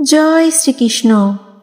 জয় শ্রীকৃষ্ণ।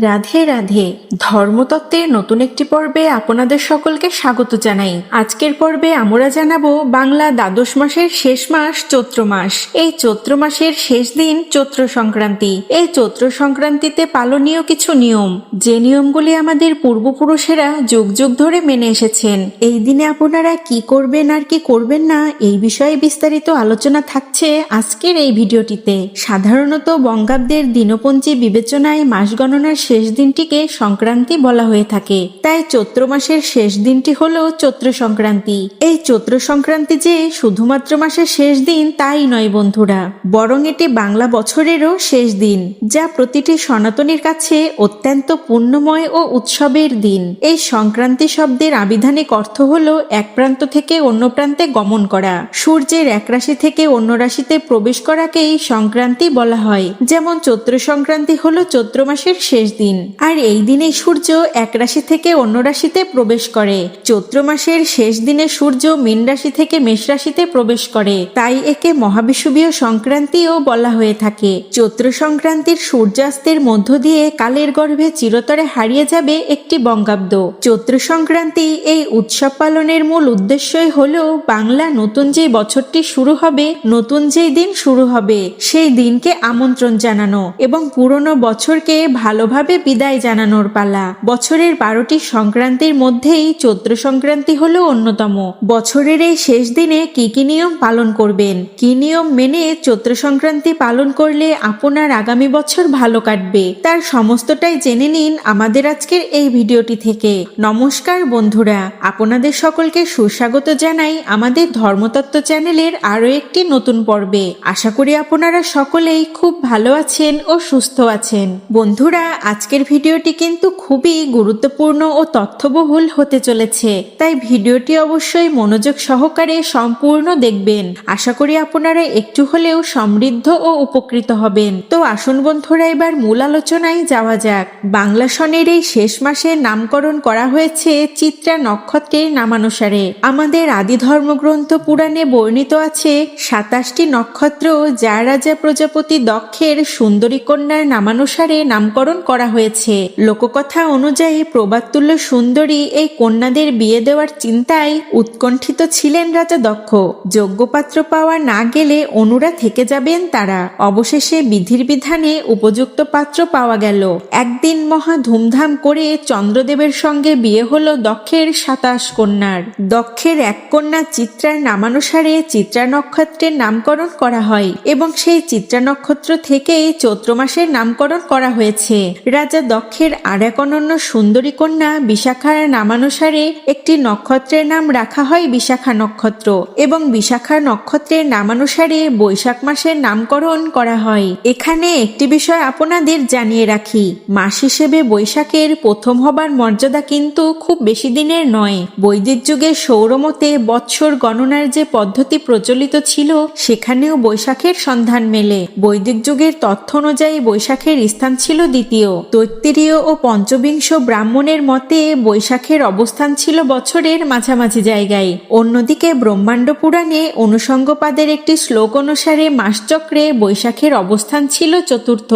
রাধে রাধে। ধর্মতত্ত্বের নতুন একটি পর্বে আপনাদের সকলকে স্বাগত জানাই। আজকের পর্বে আমরা জানাবো বাংলা দ্বাদশ মাসের শেষ মাস চৈত্র মাস। এই চৈত্র মাসের শেষ দিন চৈত্র সংক্রান্তি। এই চৈত্র সংক্রান্তিতে পালনীয় কিছু নিয়ম, যে নিয়মগুলি আমাদের পূর্বপুরুষেরা যুগ যুগ ধরে মেনে এসেছেন। এই দিনে আপনারা কি করবেন আর কি করবেন না, এই বিষয়ে বিস্তারিত আলোচনা থাকছে আজকের এই ভিডিওটিতে। সাধারণত বঙ্গাব্দের দিনপঞ্জি বিবেচনায় মাস গণনার শেষ দিনটিকে সংক্রান্তি বলা হয়ে থাকে। তাই চৈত্র মাসের শেষ দিনটি হলো চৈত্র সংক্রান্তি। এই চৈত্র সংক্রান্তি যে শুধুমাত্র মাসের শেষ দিন তাই নয় বন্ধুরা, বরং এটি বাংলা বছরেরও শেষ দিন, যা প্রতিটি সনাতনীর কাছে অত্যন্ত পুণ্যময় ও উৎসবের দিন। এই সংক্রান্তি শব্দের আবিধানিক অর্থ হলো এক প্রান্ত থেকে অন্য প্রান্তে গমন করা। সূর্যের এক রাশি থেকে অন্য রাশিতে প্রবেশ করাকেই সংক্রান্তি বলা হয়। যেমন চৈত্র সংক্রান্তি হলো চৈত্র মাসের শেষ দিন, আর এই দিনে সূর্য এক রাশি থেকে অন্য রাশিতে প্রবেশ করে। চৈত্র মাসের শেষ দিনে সূর্য মীন রাশি থেকে মেষ রাশিতে প্রবেশ করে, তাই একে মহাবিষুবীয় সংক্রান্তিও বলা হয়ে থাকে। চৈত্র সংক্রান্তির সূর্যাস্তের মধ্য দিয়ে কালের গর্ভে চিরতরে হারিয়ে যাবে একটি বঙ্গাব্দ। চৈত্র সংক্রান্তি এই উৎসব পালনের মূল উদ্দেশ্যই হলো বাংলা নতুন যে বছরটি শুরু হবে, নতুন যেই দিন শুরু হবে সেই দিনকে আমন্ত্রণ জানানো এবং পুরনো বছরকে ভালোভাবে বিদায় জানানোর পালা। বছরের 12টি সংক্রান্তির মধ্যেই চৈত্র সংক্রান্তি হলো অন্যতম। বছরের এই শেষ দিনে কি কি নিয়ম পালন করবেন, কি নিয়ম মেনে চৈত্র সংক্রান্তি পালন করলে আপনার আগামী বছর ভালো কাটবে, তার সমস্তটাই জেনে নিন আমাদের আজকের এই ভিডিওটি থেকে। নমস্কার বন্ধুরা, আপনাদের সকলকে সুস্বাগত জানাই আমাদের ধর্মতত্ত্ব চ্যানেলের আরো একটি নতুন পর্বে। আশা করি আপনারা সকলেই খুব ভালো আছেন ও সুস্থ আছেন। বন্ধুরা, আজকের ভিডিওটি কিন্তু খুবই গুরুত্বপূর্ণ ও তথ্যবহুল হতে চলেছে, তাই ভিডিওটি অবশ্যই মনোযোগ সহকারে সম্পূর্ণ দেখবেন। আশা করি আপনারা একটু হলেও সমৃদ্ধ ও উপকৃত হবেন। তো আসুন বন্ধুরা, এবার মূল আলোচনায় যাওয়া যাক। বাংলা সনের এই শেষ মাসে নামকরণ করা হয়েছে চিত্রা নক্ষত্রের নামানুসারে। আমাদের আদি ধর্মগ্রন্থ পুরাণে বর্ণিত আছে 27টি নক্ষত্র, যা রাজা প্রজাপতি দক্ষের সুন্দরী কন্যার নামানুসারে নামকরণ করা হয়েছে। লোককথা অনুযায়ী প্রবাদতুল্য সুন্দরী এই কন্যাদের বিয়ে দেওয়ার চিন্তায় উৎকণ্ঠিত ছিলেন রাজা দক্ষ। যোগ্য পাত্র পাওয়া না গেলে অনুরা থেকে যাবেন তারা। অবশেষে বিধির বিধানে উপযুক্ত পাত্র পাওয়া গেল। একদিন মহা ধুমধাম করে চন্দ্রদেবের সঙ্গে বিয়ে হলো দক্ষের 27 কন্যার। দক্ষের এক কন্যা চিত্রার নামানুসারে চিত্রা নক্ষত্রের নামকরণ করা হয় এবং সেই চিত্রা নক্ষত্র থেকেই চৈত্র মাসের নামকরণ করা হয়েছে। রাজা দক্ষের আর এক অনন্য সুন্দরী কন্যা বিশাখার নামানুসারে একটি নক্ষত্রের নাম রাখা হয় বিশাখা নক্ষত্র এবং বিশাখা নক্ষত্রের নামানুসারে বৈশাখ মাসের নামকরণ করা হয়। এখানে একটি বিষয় আপনাদের জানিয়ে রাখি, মাস হিসেবে বৈশাখের প্রথম হবার মর্যাদা কিন্তু খুব বেশি দিনের নয়। বৈদিক যুগে সৌরমতে বৎসর গণনার যে পদ্ধতি প্রচলিত ছিল, সেখানেও বৈশাখের সন্ধান মেলে। বৈদিক যুগের তথ্য অনুযায়ী বৈশাখের স্থান ছিল দ্বিতীয়। তৈত্তিরীয় ও পঞ্চবিংশ ব্রাহ্মণের মতে বৈশাখের অবস্থান ছিল বছরের মাঝামাঝি জায়গায়। অন্যদিকে ব্রহ্মাণ্ড পুরাণে অনুষঙ্গপাদের একটি শ্লোক অনুসারে মাসচক্রে বৈশাখের অবস্থান ছিল চতুর্থ।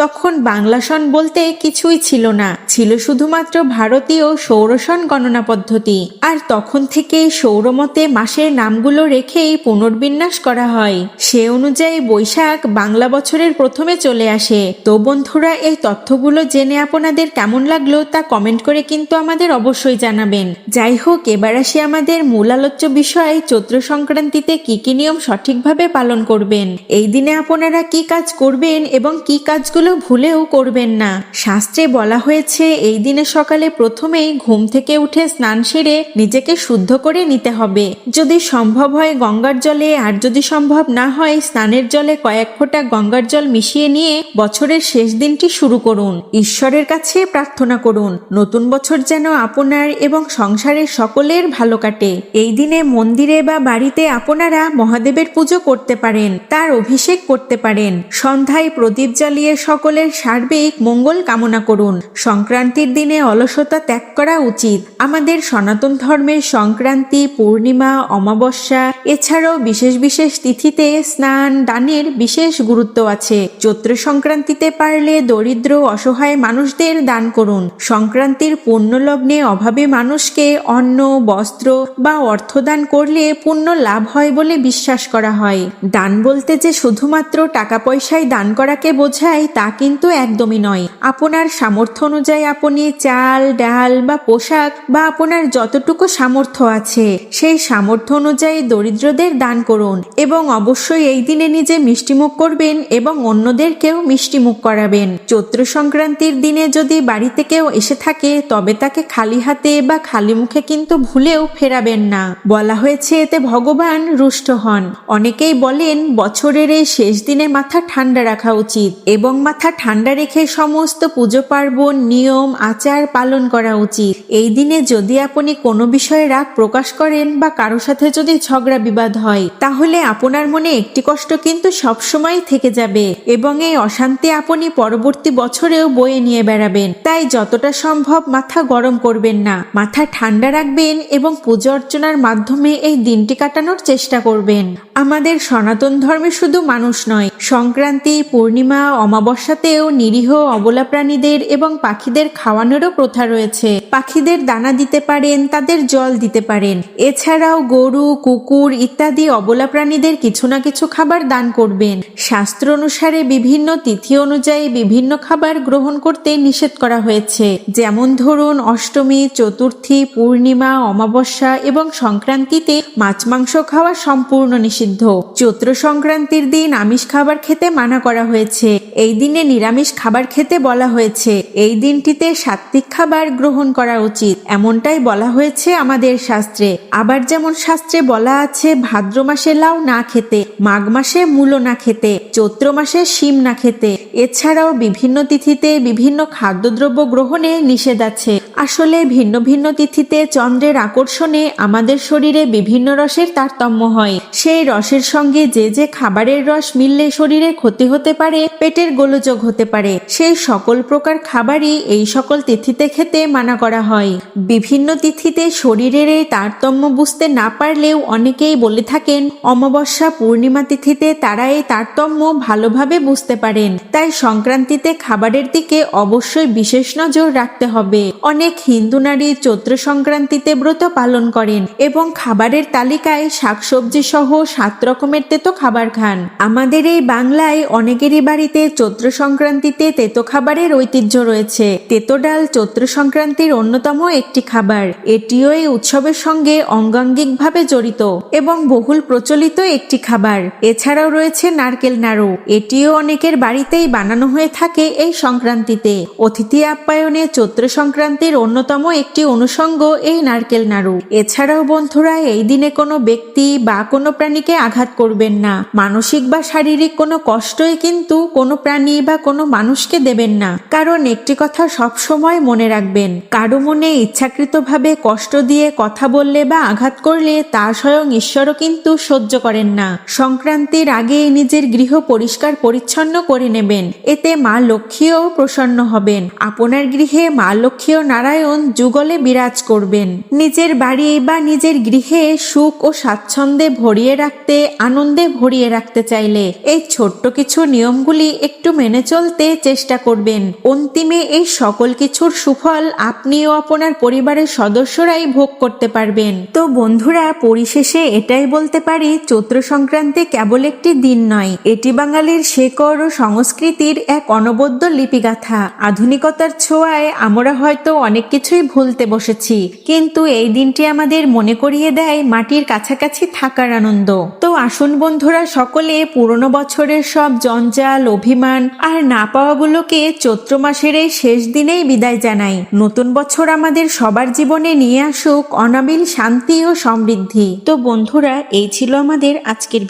তখন বাংলা সন বলতে কিছুই ছিল না, ছিল শুধুমাত্র ভারতীয় সৌরসন গণনা পদ্ধতি। আর তখন থেকে সৌরমতে মাসের নামগুলো রেখেই পুনর্বিন্যাস করা হয়। সে অনুযায়ী বৈশাখ বাংলা বছরের প্রথমে চলে আসে। তো বন্ধুরা, এই তথ্যগুলো জেনে আপনাদের কেমন লাগলো তা কমেন্ট করে কিন্তু আমাদের অবশ্যই জানাবেন। যাই হোক, এবার আসি আমাদের মূল আলোচ্য বিষয়, চৈত্র সংক্রান্তিতে কি কি নিয়ম সঠিকভাবে পালন করবেন, এই দিনে আপনারা কি কাজ করবেন এবং কি কাজগুলো ভুলেও করবেন না। শাস্ত্রে বলা হয়েছে এই দিনে সকালে প্রথমেই ঘুম থেকে উঠে স্নান সেরে নিজেকে শুদ্ধ করে নিতে হবে। যদি সম্ভব হয় গঙ্গার জলে, আর যদি সম্ভব না হয় স্নানের জলে কয়েক ফোঁটা গঙ্গার জল মিশিয়ে নিয়ে বছরের শেষ দিনটি শুরু করুন, ঈশ্বরের কাছে প্রার্থনা করুন নতুন বছর যেন আপনার এবং সংসারের সকলের ভালো কাটে। এই দিনে মন্দিরে বা বাড়িতে আপনারা মহাদেবের পুজো করতে পারেন, তার অভিষেক করতে পারেন। সন্ধ্যায় প্রদীপ জ্বালিয়ে সকলের সার্বিক মঙ্গল কামনা করুন। সংক্রান্তির দিনে অলসতা ত্যাগ করা উচিত। আমাদের সনাতন ধর্মের সংক্রান্তি, পূর্ণিমা, অমাবস্যা এছাড়াও বিশেষ বিশেষ তিথিতে স্নান দানের বিশেষ গুরুত্ব আছে। চৈত্র সংক্রান্তিতে পারলে দরিদ্র অসহায় মানুষদের দান করুন। সংক্রান্তির পুণ্য লগ্নে অভাবী মানুষকে অন্ন, বস্ত্র বা অর্থ দান করলে পুণ্য লাভ হয় বলে বিশ্বাস করা হয়। দান বলতে যে শুধুমাত্র টাকা পয়সায় দান করাকে বোঝায় তা কিন্তু একদমই নয়। আপনার সামর্থ্য অনুযায়ী আপনি চাল, ডাল বা পোশাক বা আপনার যতটুকু সামর্থ্য আছে সেই সামর্থ্য অনুযায়ী দরিদ্রদের দান করুন এবং অবশ্যই এই দিনে নিজে মিষ্টিমুখ করবেন এবং অন্যদেরকেও মিষ্টিমুখ করাবেন। চৈত্র সংক্রান্তির দিনে যদি বাড়িতে কেউ এসে থাকে তবে তাকে খালি হাতে বা খালি মুখে কিন্তু ভুলেও ফেরাবেন না। বলা হয়েছে এতে ভগবান রুষ্ট হন। অনেকেই বলেন বছরের এই শেষ দিনে মাথা ঠান্ডা রাখা উচিত এবং মাথা ঠান্ডা রেখে সমস্ত পুজো পার্বণ, নিয়ম আচার পালন করা উচিত। এই দিনে যদি আপনি কোনো বিষয়ে রাগ প্রকাশ করেন বা কারো সাথে যদি ঝগড়া বিবাদ হয় তাহলে আপনার মনে একটি কষ্ট কিন্তু সবসময় থেকে যাবে এবং এই অশান্তি আপনি পরবর্তী বছরেও বয়ে নিয়ে বেড়াবেন। তাই যতটা সম্ভব মাথা গরম করবেন না, মাথা ঠান্ডা রাখবেন এবং পূজা অর্চনার মাধ্যমে এই দিনটি কাটানোর চেষ্টা করবেন। আমাদের সনাতন ধর্মে শুধু মানুষ নয়, সংক্রান্তি, পূর্ণিমা, অমাবস্যাতেও নিরীহ অবলা প্রাণীদের এবং পাখিদের খাওয়ানোরও প্রথা রয়েছে। পাখিদের দানা দিতে পারেন, তাদের জল দিতে পারেন। এছাড়াও গরু, কুকুর ইত্যাদি অবলা প্রাণীদের কিছু না কিছু খাবার দান করবেন। শাস্ত্র অনুসারে বিভিন্ন তিথি অনুযায়ী বিভিন্ন খাবার গ্রহণ করতে নিষেধ করা হয়েছে। যেমন ধরুন অষ্টমী, চতুর্থী, পূর্ণিমা, অমাবস্যা এবং সংক্রান্তিতে মাছ মাংস খাওয়া সম্পূর্ণ নিষিদ্ধ। চৈত্র সংক্রান্তির দিন আমিষ খাবার খেতে মানা করা হয়েছে। এই দিনে নিরামিষ খাবার খেতে বলা হয়েছে। এই দিনটিতে সাত্ত্বিক খাবার গ্রহণ করা উচিত, এমনটাই বলা হয়েছে আমাদের শাস্ত্রে। আবার যেমন শাস্ত্রে বলা আছে ভাদ্র মাসে লাউ না খেতে, মাঘ মাসে মূলো না খেতে, চৈত্র মাসে শিম না খেতে। এছাড়াও বিভিন্ন তিথিতে বিভিন্ন খাদ্যদ্রব্য গ্রহণে নিষেধ আছে। আসলে ভিন্ন ভিন্ন তিথিতে চন্দ্রের আকর্ষণে আমাদের শরীরে বিভিন্ন রসের তারতম্য হয়। সেই রসের সঙ্গে যে যে খাবারের রস মিললে শরীরে ক্ষতি হতে পারে, পেটের গোলযোগ হতে পারে, সেই সকল প্রকার খাবারই এই সকল তিথিতে খেতে মানা করা হয়। বিভিন্ন তিথিতে শরীরের এই তারতম্য বুঝতে না পারলেও অনেকেই বলে থাকেন অমাবস্যা, পূর্ণিমা তিথিতে তারা এই তারতম্য ভালোভাবে বুঝতে পারেন। তাই সংক্রান্তিতে খাবারের দিকে অবশ্যই বিশেষ নজর রাখতে হবে। অনেক হিন্দু নারী চৈত্র সংক্রান্তিতে ব্রত পালন করেন এবং খাবারের তালিকায় শাকসবজি সহ 7 রকমের তেতো খাবার খান। আমাদের এই বাংলায় অনেকেরই বাড়িতে চৈত্র সংক্রান্তিতে তেতো খাবারের ঐতিহ্য রয়েছে। তেতো ডাল চৈত্র সংক্রান্তির অন্যতম একটি খাবার। এটিও এই উৎসবের সঙ্গে অঙ্গাঙ্গিকভাবে জড়িত এবং বহুল প্রচলিত একটি খাবার। এছাড়াও রয়েছে নারকেল নাড়ু। এটিও অনেকের বাড়িতেই বানানো হয়ে থাকে এই সংক্রান্তিতে। অতিথি আপ্যায়নে চৈত্র সংক্রান্তির অন্যতম একটি অনুষঙ্গ এই নারকেল নাড়ু। এছাড়াও বন্ধুরা এই দিনে কোনো ব্যক্তি বা কোনো প্রাণীকে আঘাত করবেন না। মানসিক বা শারীরিক কোনো কষ্টই কিন্তু কোনো প্রাণী বা কোনো মানুষকে দেবেন না। কারণ একটি কথা সব সময় মনে রাখবেন, কারো মনে ইচ্ছাকৃতভাবে কষ্ট দিয়ে কথা বললে বা আঘাত করলে তা স্বয়ং ঈশ্বরও কিন্তু সহ্য করেন না। সংক্রান্তির আগে নিজের গৃহ পরিষ্কার পরিচ্ছন্ন করে নেবেন, এতে মা লক্ষ্মীও প্রসন্ন হবেন। আপনার গৃহে মা লক্ষ্মী ও নারায়ণ যুগলে বিরাজ করবেন। নিজের বাড়ি বা নিজের গৃহে সুখ ও স্বাচ্ছন্দ্যে ভরিয়ে রাখতে, আনন্দে ভরিয়ে রাখতে চাইলে এই ছোট্ট কিছু নিয়মগুলি একটু মেনে চলতে চেষ্টা করবেন। অন্তিমে এই সকল কিছুর সুফল আপনি ও আপনার পরিবারের সদস্যরাই ভোগ করতে পারবেন। তো বন্ধুরা, পরিশেষে এটাই বলতে পারি, চৈত্র সংক্রান্তি কেবল একটি দিন নয়, এটি বাঙালির শেকড় ও সংস্কৃতির এক অনবদ্য লিপিগাথা। আধুনিকতার ছোঁয়ায় আমরা হয়তো অনেক কিছুই ভুলতে বসেছি, কিন্তু এই দিনটি আমাদের মনে করিয়ে দেয় মাটির কাছাকাছি থাকার আনন্দ। তো আসুন বন্ধুরা, সকলে পুরনো বছরের সব জঞ্জাল, অভিমান আর না পাওয়াগুলোকে চৈত্র মাসের এই শেষ দিনেই বিদায় জানাই। নতুন বছর আমাদের সবার জীবনে নিয়ে আসুক অনাবিল শান্তি ও সমৃদ্ধি। তো বন্ধুরা, এই ছিল আমাদের আজকের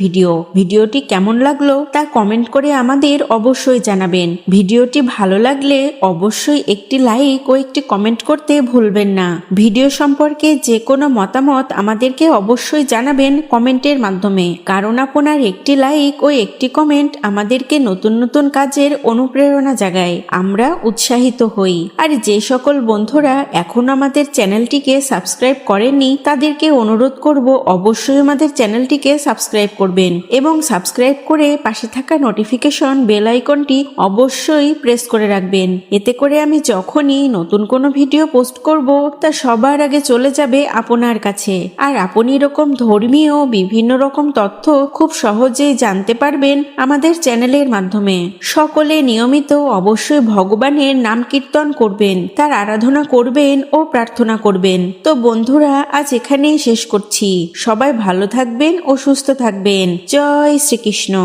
ভিডিওটি কেমন লাগলো তা কমেন্ট করে আমাদের অবশ্যই জানাবেন। ভিডিওটি ভালো লাগলে অবশ্যই একটি লাইক ও একটি কমেন্ট করতে ভুলবেন না। ভিডিও সম্পর্কে যে কোনো মতামত আমাদেরকে অবশ্যই জানাবেন কমেন্টের মাধ্যমে, কারণ আপনার একটি লাইক ও একটি কমেন্ট আমাদেরকে নতুন নতুন কাজের অনুপ্রেরণা জাগায়, আমরা উৎসাহিত হই। আর যে সকল বন্ধুরা এখন আমাদের চ্যানেলটিকে সাবস্ক্রাইব করেননি তাদেরকে অনুরোধ করব অবশ্যই আমাদের চ্যানেলটিকে সাবস্ক্রাইব করবেন এবং সাবস্ক্রাইব করে পাশে থাকা নোটিফিকেশন বেল আইকনটি অবশ্যই প্রেস করে রাখবেন। এতে করে আমি যখনই নতুন কোনো ভিডিও পোস্ট করব তা সবার আগে চলে যাবে আপনার কাছে, আর আপনি এরকম ধর্মীয় বিভিন্ন রকম তথ্য খুব সহজেই জানতে পারবেন আমাদের চ্যানেলের মাধ্যমে। সকলে নিয়মিত অবশ্যই ভগবানের নাম কীর্তন করবেন, তার আরাধনা করবেন ও প্রার্থনা করবেন। তো বন্ধুরা, আজ এখানেই শেষ করছি। সবাই ভালো থাকবেন ও সুস্থ থাকবেন। জয় শ্রীকৃষ্ণ।